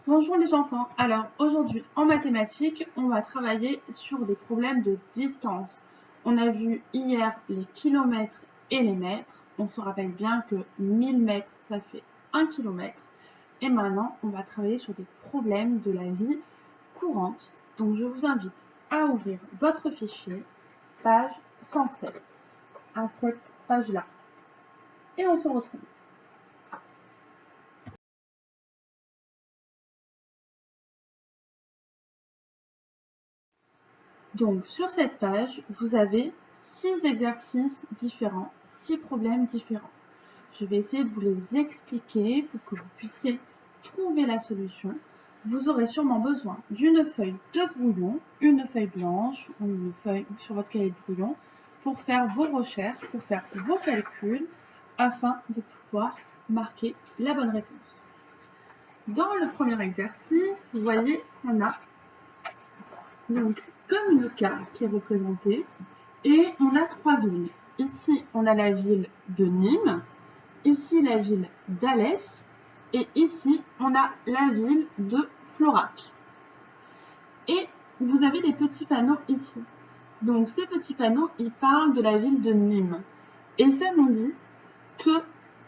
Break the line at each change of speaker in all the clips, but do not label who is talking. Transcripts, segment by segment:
Bonjour les enfants, alors aujourd'hui en mathématiques, on va travailler sur des problèmes de distance. On a vu hier les kilomètres et les mètres. On se rappelle bien que 1000 mètres, ça fait 1 kilomètre. Et maintenant, on va travailler sur des problèmes de la vie courante. Donc je vous invite à ouvrir votre fichier, page 107, à cette page-là. Et on se retrouve. Donc sur cette page, vous avez 6 exercices différents, 6 problèmes différents. Je vais essayer de vous les expliquer pour que vous puissiez trouver la solution. Vous aurez sûrement besoin d'une feuille de brouillon, une feuille blanche ou une feuille sur votre cahier de brouillon pour faire vos recherches, pour faire vos calculs afin de pouvoir marquer la bonne réponse. Dans le premier exercice, vous voyez qu'on a donc comme une carte qui est représentée et on a 3 villes. Ici, on a la ville de Nîmes, ici la ville d'Alès et ici, on a la ville de Florac. Et vous avez des petits panneaux ici. Donc ces petits panneaux, ils parlent de la ville de Nîmes. Et ça nous dit que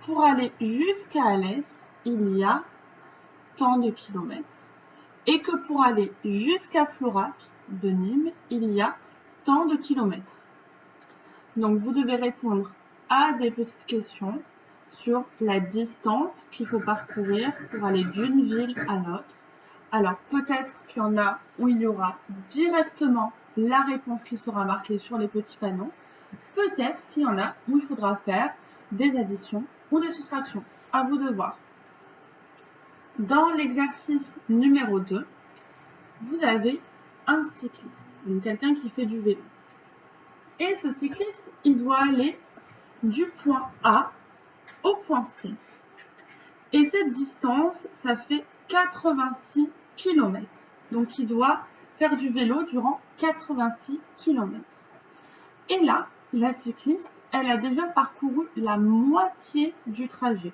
pour aller jusqu'à Alès, il y a tant de kilomètres. Et que pour aller jusqu'à Florac de Nîmes, il y a tant de kilomètres. Donc vous devez répondre à des petites questions sur la distance qu'il faut parcourir pour aller d'une ville à l'autre. Alors peut-être qu'il y en a où il y aura directement la réponse qui sera marquée sur les petits panneaux. Peut-être qu'il y en a où il faudra faire des additions ou des soustractions. À vous de voir. Dans l'exercice numéro 2, vous avez un cycliste, donc quelqu'un qui fait du vélo. Et ce cycliste, il doit aller du point A au point C. Et cette distance, ça fait 86 km. Donc il doit faire du vélo durant 86 km. Et là, la cycliste, elle a déjà parcouru la moitié du trajet.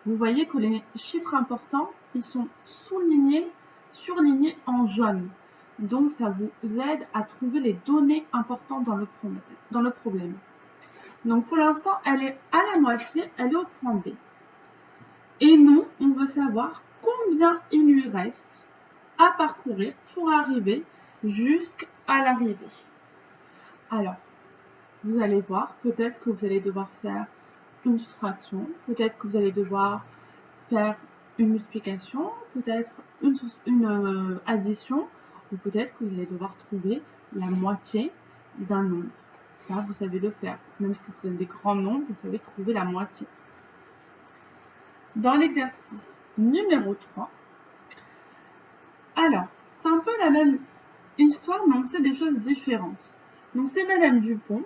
Vous voyez que les chiffres importants, ils sont surlignés en jaune. Donc ça vous aide à trouver les données importantes dans le problème. Donc pour l'instant, elle est à la moitié, elle est au point B. Et nous, on veut savoir combien il lui reste à parcourir pour arriver jusqu'à l'arrivée. Alors, vous allez voir, peut-être que vous allez devoir faire une soustraction, peut-être que vous allez devoir faire une multiplication, peut-être une addition, ou peut-être que vous allez devoir trouver la moitié d'un nombre. Ça, vous savez le faire. Même si ce sont des grands nombres, vous savez trouver la moitié. Dans l'exercice numéro 3, alors, c'est un peu la même histoire, mais on sait des choses différentes. Donc, c'est Madame Dupont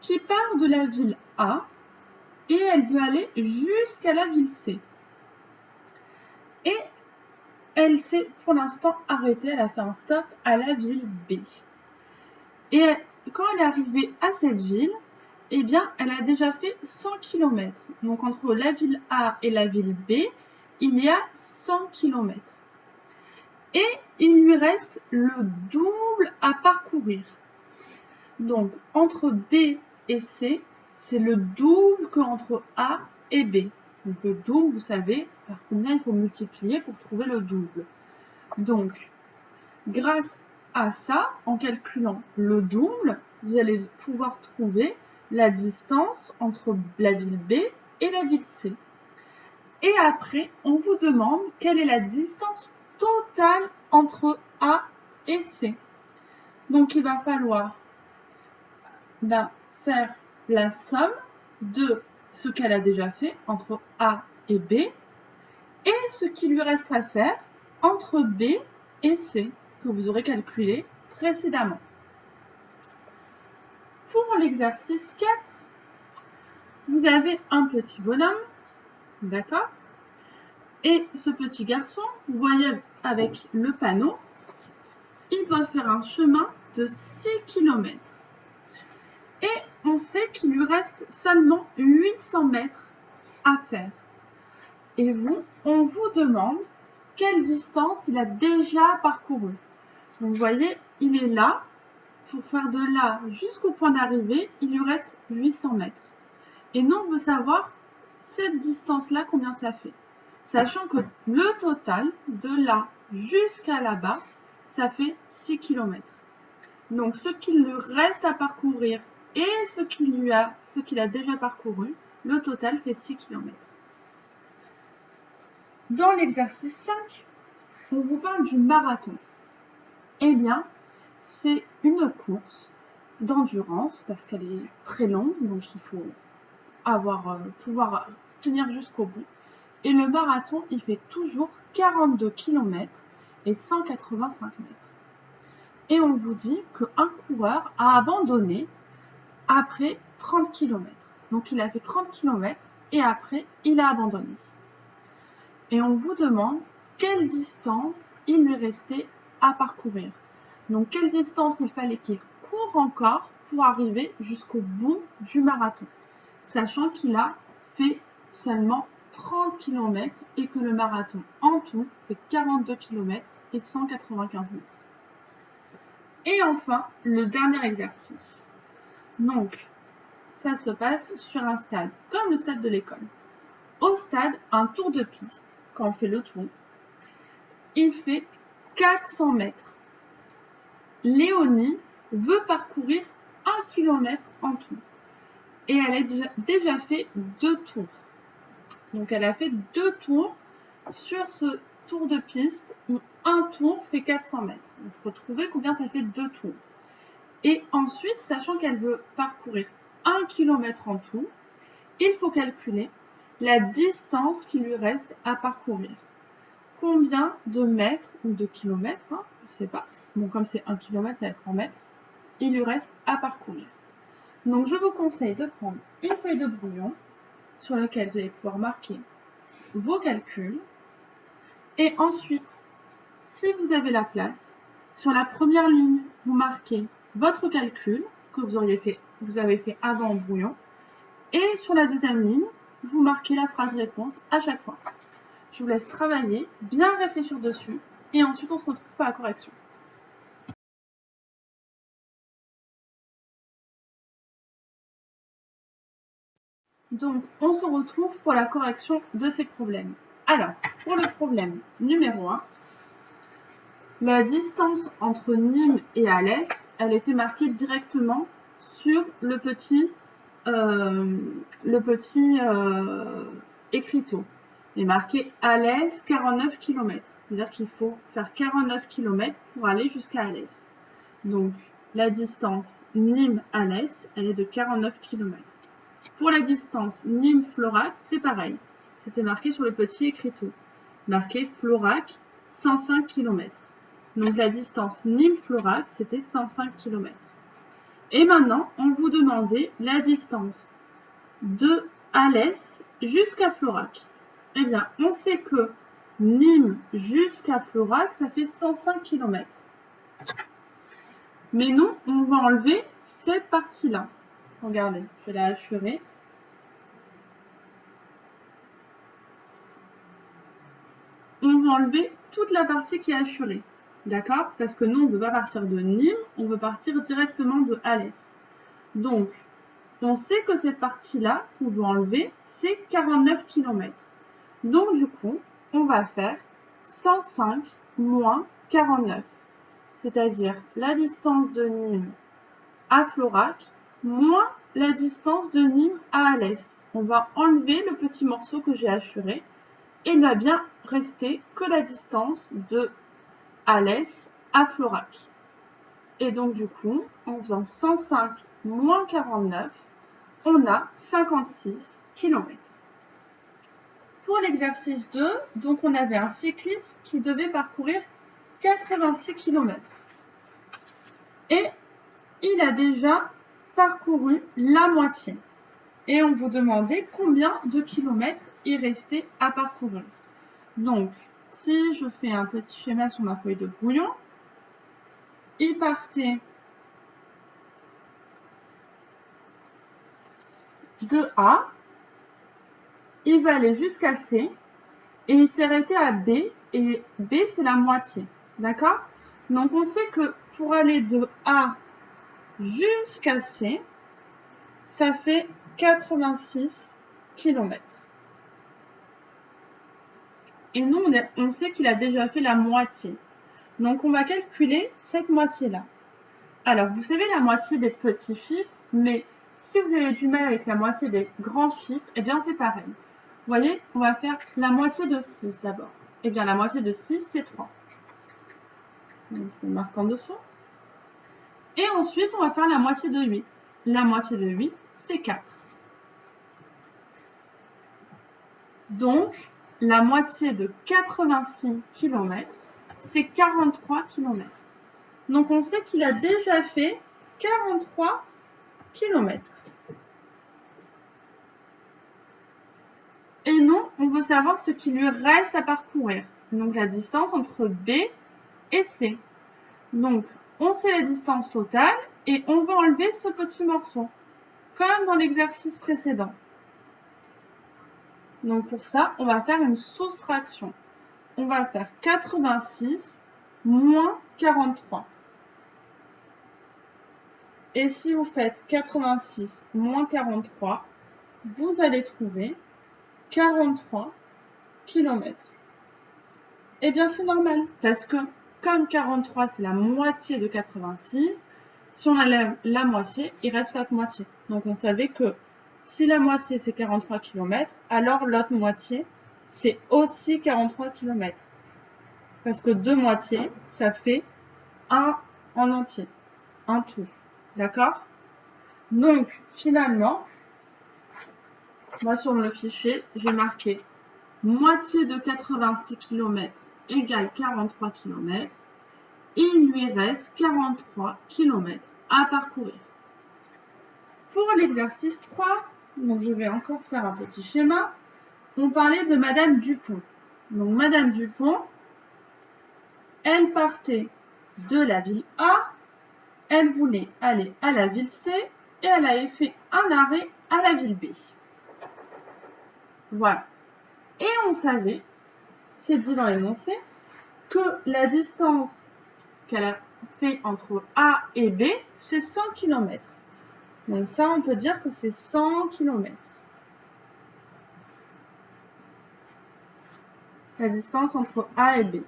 qui part de la ville A et elle veut aller jusqu'à la ville C. Et elle s'est pour l'instant arrêtée, elle a fait un stop à la ville B. Et quand elle est arrivée à cette ville, eh bien, elle a déjà fait 100 km. Donc, entre la ville A et la ville B, il y a 100 km. Et il lui reste le double à parcourir. Donc, entre B et C, c'est le double qu'entre A et B. Donc, le double, vous savez par combien il faut multiplier pour trouver le double. Donc, grâce à ça, en calculant le double, vous allez pouvoir trouver la distance entre la ville B et la ville C. Et après, on vous demande quelle est la distance totale entre A et C. Donc, il va falloir faire la somme de ce qu'elle a déjà fait entre A et B et ce qu'il lui reste à faire entre B et C que vous aurez calculé précédemment. Pour l'exercice 4, vous avez un petit bonhomme, d'accord? Et ce petit garçon, vous voyez avec le panneau, il doit faire un chemin de 6 km. Et on sait qu'il lui reste seulement 800 mètres à faire. Et vous, on vous demande quelle distance il a déjà parcouru. Donc, vous voyez, il est là. Pour faire de là jusqu'au point d'arrivée, il lui reste 800 mètres. Et nous, on veut savoir cette distance-là, combien ça fait. Sachant que le total de là jusqu'à là-bas, ça fait 6 km. Donc, ce qu'il lui reste à parcourir et ce qu'il a déjà parcouru, le total fait 6 km. Dans l'exercice 5, on vous parle du marathon. Eh bien, c'est une course d'endurance parce qu'elle est très longue, donc il faut pouvoir tenir jusqu'au bout. Et le marathon, il fait toujours 42 km et 185 mètres. Et on vous dit qu'un coureur a abandonné après 30 km. Donc il a fait 30 km et après il a abandonné. Et on vous demande quelle distance il lui restait à parcourir. Donc quelle distance il fallait qu'il court encore pour arriver jusqu'au bout du marathon, sachant qu'il a fait seulement 30 km et que le marathon en tout c'est 42 km et 195 mètres. Et enfin, le dernier exercice. Donc, ça se passe sur un stade, comme le stade de l'école. Au stade, un tour de piste, quand on fait le tour, il fait 400 mètres. Léonie veut parcourir 1 km en tout. Et elle a déjà fait 2 tours. Donc elle a fait 2 tours sur ce tour de piste où un tour fait 400 mètres. Il faut trouver combien ça fait 2 tours. Et ensuite, sachant qu'elle veut parcourir 1 km en tout, il faut calculer la distance qui lui reste à parcourir. Combien de mètres ou de kilomètres, je ne sais pas. Bon, comme c'est 1 km, ça va être en mètres. Il lui reste à parcourir. Donc, je vous conseille de prendre une feuille de brouillon sur laquelle vous allez pouvoir marquer vos calculs. Et ensuite, si vous avez la place, sur la première ligne, vous marquez votre calcul que vous avez fait avant en brouillon. Et sur la deuxième ligne, vous marquez la phrase réponse à chaque fois. Je vous laisse travailler, bien réfléchir dessus, et ensuite on se retrouve pour la correction. Donc, on se retrouve pour la correction de ces problèmes. Alors, pour le problème numéro 1, la distance entre Nîmes et Alès, elle était marquée directement sur le petit écriteau. Il est marqué Alès 49 km. C'est-à-dire qu'il faut faire 49 km pour aller jusqu'à Alès. Donc, la distance Nîmes-Alès, elle est de 49 km. Pour la distance Nîmes-Florac, c'est pareil. C'était marqué sur le petit écriteau. Marqué Florac, 105 km. Donc la distance Nîmes-Florac, c'était 105 km. Et maintenant, on vous demandait la distance de Alès jusqu'à Florac. Eh bien, on sait que Nîmes jusqu'à Florac, ça fait 105 km. Mais nous, on va enlever cette partie-là. Regardez, je vais la hachurer. On va enlever toute la partie qui est hachurée. D'accord? Parce que nous, on ne veut pas partir de Nîmes, on veut partir directement de Alès. Donc, on sait que cette partie-là, qu'on veut enlever, c'est 49 km. Donc, du coup, on va faire 105 moins 49. C'est-à-dire la distance de Nîmes à Florac moins la distance de Nîmes à Alès. On va enlever le petit morceau que j'ai hachuré et il va bien rester que la distance de Alès à Florac. Et donc du coup, en faisant 105 moins 49, on a 56 km. Pour l'exercice 2, donc on avait un cycliste qui devait parcourir 86 km. Et il a déjà parcouru la moitié. Et on vous demandait combien de kilomètres il restait à parcourir. Donc, si je fais un petit schéma sur ma feuille de brouillon, il partait de A, il va aller jusqu'à C, et il s'est arrêté à B, et B c'est la moitié, d'accord? Donc on sait que pour aller de A jusqu'à C, ça fait 86 km. Et nous, on sait qu'il a déjà fait la moitié. Donc on va calculer cette moitié-là. Alors, vous savez la moitié des petits chiffres, mais si vous avez du mal avec la moitié des grands chiffres, eh bien on fait pareil. Vous voyez, on va faire la moitié de 6 d'abord. Eh bien la moitié de 6, c'est 3. Donc je marque en dessous. Et ensuite, on va faire la moitié de 8. La moitié de 8, c'est 4. Donc, la moitié de 86 km, c'est 43 km. Donc, on sait qu'il a déjà fait 43 km. Et nous, on veut savoir ce qui lui reste à parcourir. Donc, la distance entre B et C. Donc, on sait la distance totale et on va enlever ce petit morceau, comme dans l'exercice précédent. Donc, pour ça, on va faire une soustraction. On va faire 86 moins 43. Et si vous faites 86 moins 43, vous allez trouver 43 km. Eh bien, c'est normal, parce que comme 43, c'est la moitié de 86, si on enlève la moitié, il reste l'autre moitié. Donc, on savait que si la moitié, c'est 43 km, alors l'autre moitié, c'est aussi 43 km. Parce que deux moitiés, ça fait un en entier, un tout. D'accord? Donc, finalement, moi sur le fichier, j'ai marqué moitié de 86 km égale 43 km. Et il lui reste 43 km à parcourir. Pour l'exercice 3, donc je vais encore faire un petit schéma. On parlait de Madame Dupont. Donc Madame Dupont, elle partait de la ville A, elle voulait aller à la ville C et elle avait fait un arrêt à la ville B. Voilà. Et on savait, c'est dit dans l'énoncé, que la distance qu'elle a fait entre A et B, c'est 100 km. Donc ça, on peut dire que c'est 100 km. La distance entre A et B.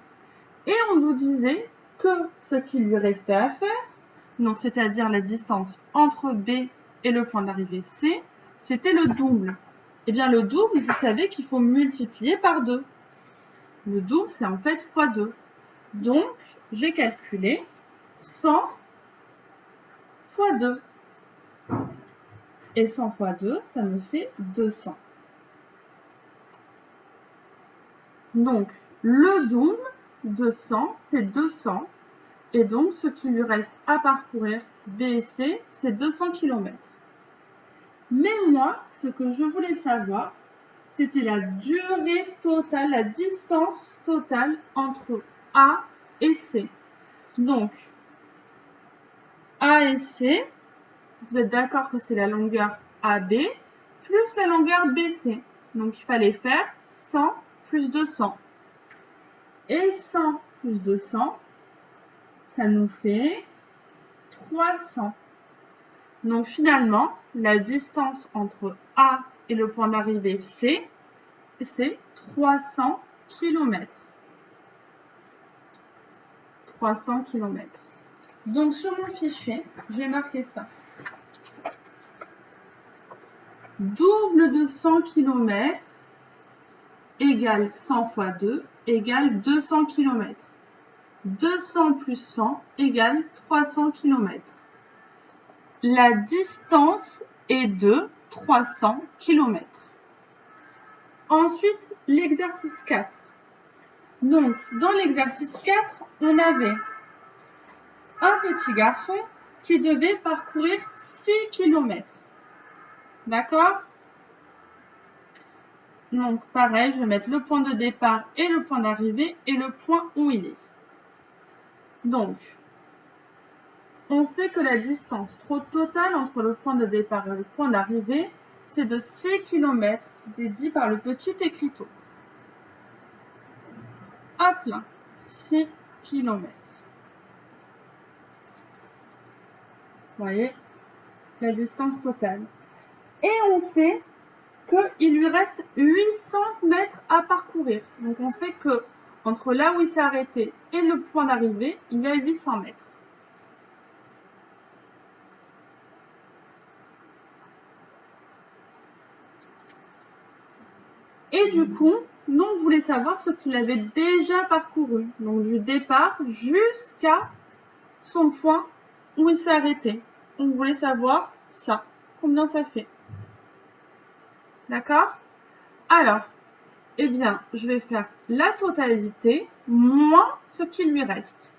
Et on nous disait que ce qui lui restait à faire, donc c'est-à-dire la distance entre B et le point d'arrivée C, c'était le double. Eh bien le double, vous savez qu'il faut multiplier par 2. Le double, c'est en fait fois 2. Donc, j'ai calculé 100 fois 2. Et 100 fois 2, ça me fait 200. Donc, le double de 100, c'est 200. Et donc, ce qui lui reste à parcourir, B et C, c'est 200 km. Mais moi, ce que je voulais savoir, c'était la durée totale, la distance totale entre A et C. Donc, A et C, vous êtes d'accord que c'est la longueur AB plus la longueur BC. Donc, il fallait faire 100 plus 200. Et 100 plus 200, ça nous fait 300. Donc, finalement, la distance entre A et le point d'arrivée C, c'est 300 km. 300 km. Donc, sur mon fichier, j'ai marqué ça. Double de 100 km égale 100 fois 2 égale 200 km. 200 plus 100 égale 300 km. La distance est de 300 km. Ensuite, l'exercice 4. Donc, dans l'exercice 4, on avait un petit garçon qui devait parcourir 6 km. D'accord? Donc, pareil, je vais mettre le point de départ et le point d'arrivée et le point où il est. Donc, on sait que la distance totale entre le point de départ et le point d'arrivée, c'est de 6 km. C'était dit par le petit écriteau. hop là, 6 km. Vous voyez la distance totale. Et on sait qu'il lui reste 800 mètres à parcourir. Donc on sait que entre là où il s'est arrêté et le point d'arrivée, il y a 800 mètres. Et du coup, nous, on voulait savoir ce qu'il avait déjà parcouru. Donc du départ jusqu'à son point où il s'est arrêté. On voulait savoir ça. Combien ça fait? D'accord? Alors, eh bien, je vais faire la totalité moins ce qui lui reste.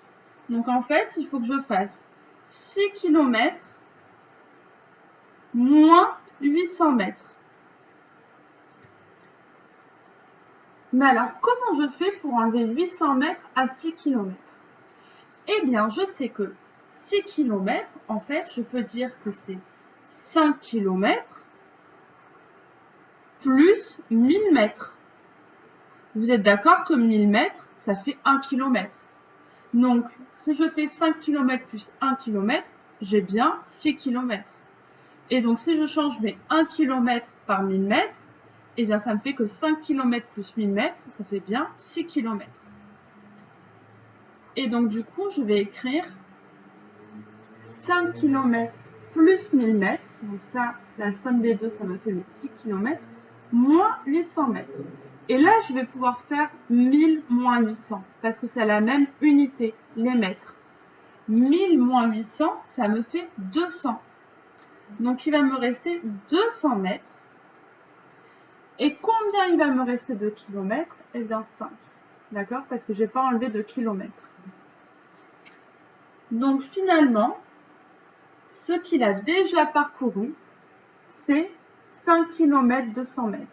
Donc en fait, il faut que je fasse 6 km moins 800 mètres. Mais alors, comment je fais pour enlever 800 mètres à 6 km? Eh bien, je sais que 6 km, en fait, je peux dire que c'est 5 km plus 1000 mètres. Vous êtes d'accord que 1000 mètres, ça fait 1 km. Donc, si je fais 5 km plus 1 km, j'ai bien 6 km. Et donc, si je change mes 1 km par 1000 mètres, eh bien, ça me fait que 5 km plus 1000 mètres, ça fait bien 6 km. Et donc, du coup, je vais écrire 5 km plus 1000 mètres. Donc ça, la somme des deux, ça me fait mes 6 km, moins 800 mètres. Et là, je vais pouvoir faire 1000 moins 800, parce que c'est la même unité, les mètres. 1000 moins 800, ça me fait 200. Donc, il va me rester 200 mètres. Et combien il va me rester de kilomètres? Eh bien, 5. D'accord? Parce que je n'ai pas enlevé de kilomètres. Donc, finalement, ce qu'il a déjà parcouru, c'est 5 km 200 mètres.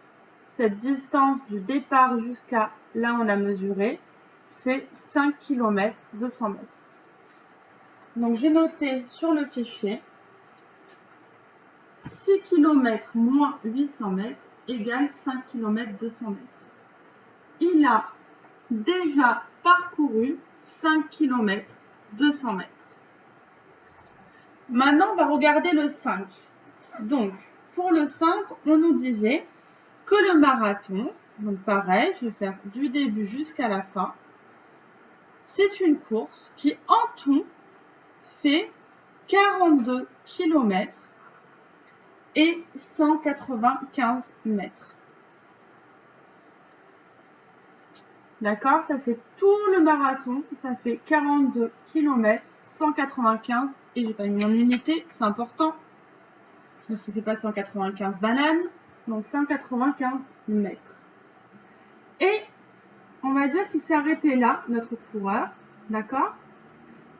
Cette distance du départ jusqu'à là où on a mesuré, c'est 5 km 200 mètres. Donc, j'ai noté sur le fichier 6 km moins 800 mètres égale 5 km 200 mètres. Il a déjà parcouru 5 km 200 mètres. Maintenant, on va regarder le 5. Donc, pour le 5, on nous disait que le marathon, donc pareil, je vais faire du début jusqu'à la fin, c'est une course qui en tout fait 42 km et 195 mètres. D'accord? Ça, c'est tout le marathon. Ça fait 42 km, 195. Et j'ai pas mis mon unité, c'est important. Parce que c'est pas 195 bananes. Donc 195 mètres. Et on va dire qu'il s'est arrêté là, notre coureur. D'accord?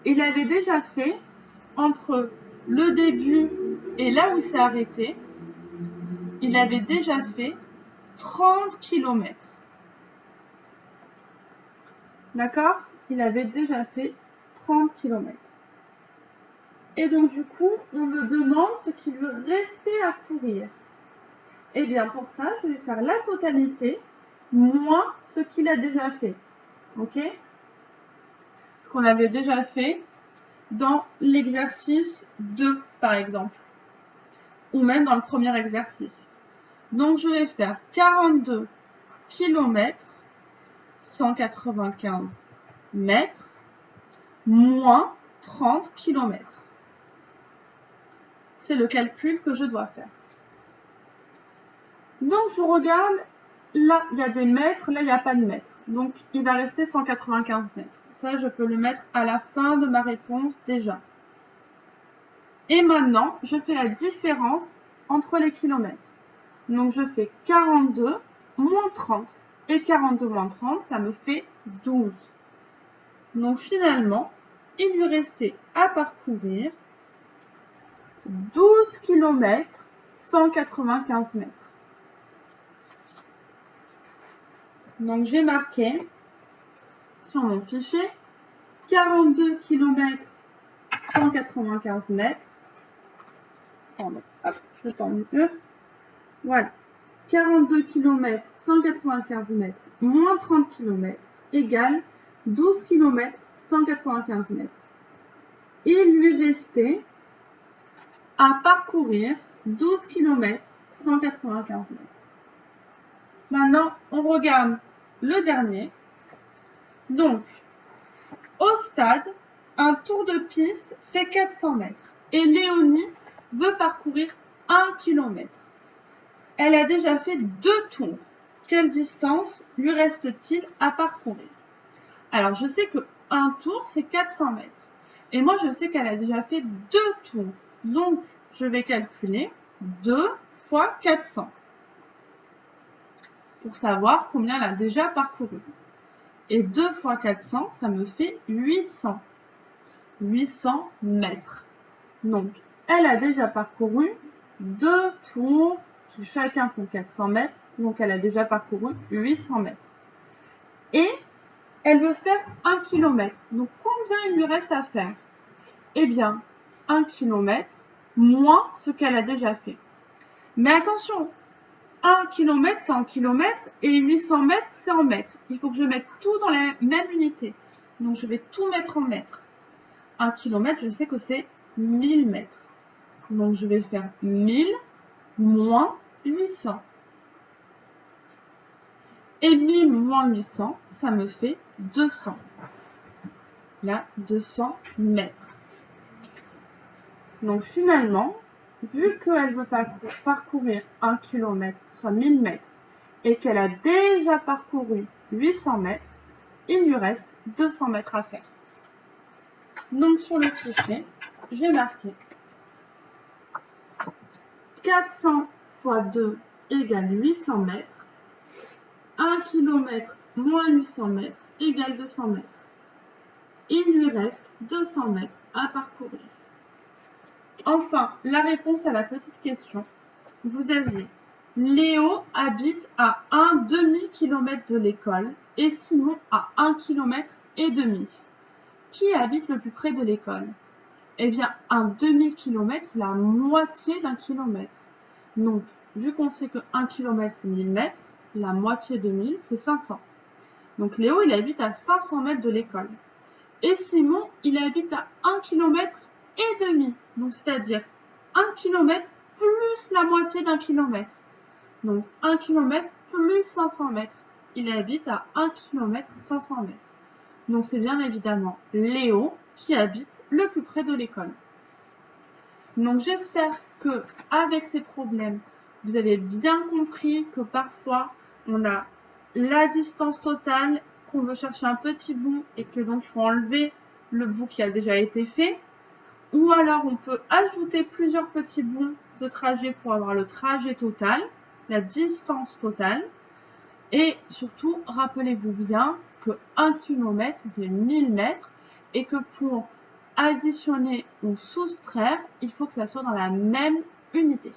Il avait déjà fait, entre le début et là où il s'est arrêté, il avait déjà fait 30 km. D'accord? Il avait déjà fait 30 km. Et donc, du coup, on me demande ce qui lui restait à courir. Et bien, pour ça, je vais faire la totalité moins ce qu'il a déjà fait. Ok? Ce qu'on avait déjà fait dans l'exercice 2, par exemple. Ou même dans le premier exercice. Donc, je vais faire 42 km 195 mètres moins 30 km. C'est le calcul que je dois faire. Donc, je regarde, là, il y a des mètres, là, il n'y a pas de mètres. Donc, il va rester 195 mètres. Ça, je peux le mettre à la fin de ma réponse déjà. Et maintenant, je fais la différence entre les kilomètres. Donc, je fais 42 moins 30. Et 42 moins 30, ça me fait 12. Donc, finalement, il lui restait à parcourir 12 km 195 mètres. Donc, j'ai marqué sur mon fichier 42 km 195 mètres. Pardon, hop, je tends mieux. Voilà. 42 km 195 mètres moins 30 km. égale 12 km 195 mètres. Il lui restait à parcourir 12 km 195 mètres. Maintenant, on regarde le dernier. Donc, au stade, un tour de piste fait 400 mètres et Léonie veut parcourir 1 km. Elle a déjà fait 2 tours. Quelle distance lui reste-t-il à parcourir? Alors, je sais que un tour, c'est 400 mètres. Et moi, je sais qu'elle a déjà fait 2 tours. Donc, je vais calculer 2 fois 400 pour savoir combien elle a déjà parcouru. Et 2 fois 400, ça me fait 800. 800 mètres. Donc, elle a déjà parcouru 2 tours qui chacun font 400 mètres. Donc, elle a déjà parcouru 800 mètres. Et elle veut faire 1 km. Donc, combien il lui reste à faire? Eh bien, 1 km moins ce qu'elle a déjà fait. Mais attention, 1 km c'est en kilomètres et 800 mètres c'est en mètres. Il faut que je mette tout dans la même unité. Donc, je vais tout mettre en mètres. 1 km, je sais que c'est 1000 mètres. Donc, je vais faire 1000 moins 800. Et 1000 moins 800, ça me fait 200. Là, 200 mètres. Donc, finalement, vu qu'elle veut parcourir 1 km, soit 1000 mètres, et qu'elle a déjà parcouru 800 mètres, il lui reste 200 mètres à faire. Donc, sur le fichier, j'ai marqué 400 fois 2 égale 800 mètres. 1 km moins 800 mètres égale 200 mètres. Il lui reste 200 mètres à parcourir. Enfin, la réponse à la petite question. Vous aviez Léo habite à un demi-kilomètre de l'école et Simon à 1 km et demi. Qui habite le plus près de l'école? Eh bien, un demi-kilomètre, c'est la moitié d'un kilomètre. Donc, vu qu'on sait que 1 km, c'est 1000 mètres, la moitié de 1000, c'est 500. Donc, Léo, il habite à 500 mètres de l'école. Et Simon, il habite à 1 km et demi. Donc, c'est-à-dire 1 km plus la moitié d'un kilomètre. Donc, 1 km plus 500 mètres. Il habite à 1 km 500 mètres. Donc, c'est bien évidemment Léo qui habite le plus près de l'école. Donc, j'espère que avec ces problèmes, vous avez bien compris que parfois, on a la distance totale, qu'on veut chercher un petit bout et que donc il faut enlever le bout qui a déjà été fait. Ou alors, on peut ajouter plusieurs petits bouts de trajet pour avoir le trajet total, la distance totale. Et surtout, rappelez-vous bien que 1 km, ça fait 1000 mètres et que pour additionner ou soustraire, il faut que ça soit dans la même unité.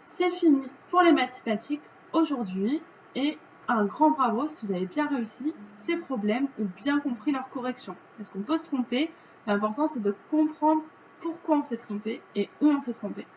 C'est fini pour les mathématiques aujourd'hui et un grand bravo si vous avez bien réussi ces problèmes ou bien compris leur correction. Parce qu'on peut se tromper, l'important c'est de comprendre pourquoi on s'est trompé et où on s'est trompé.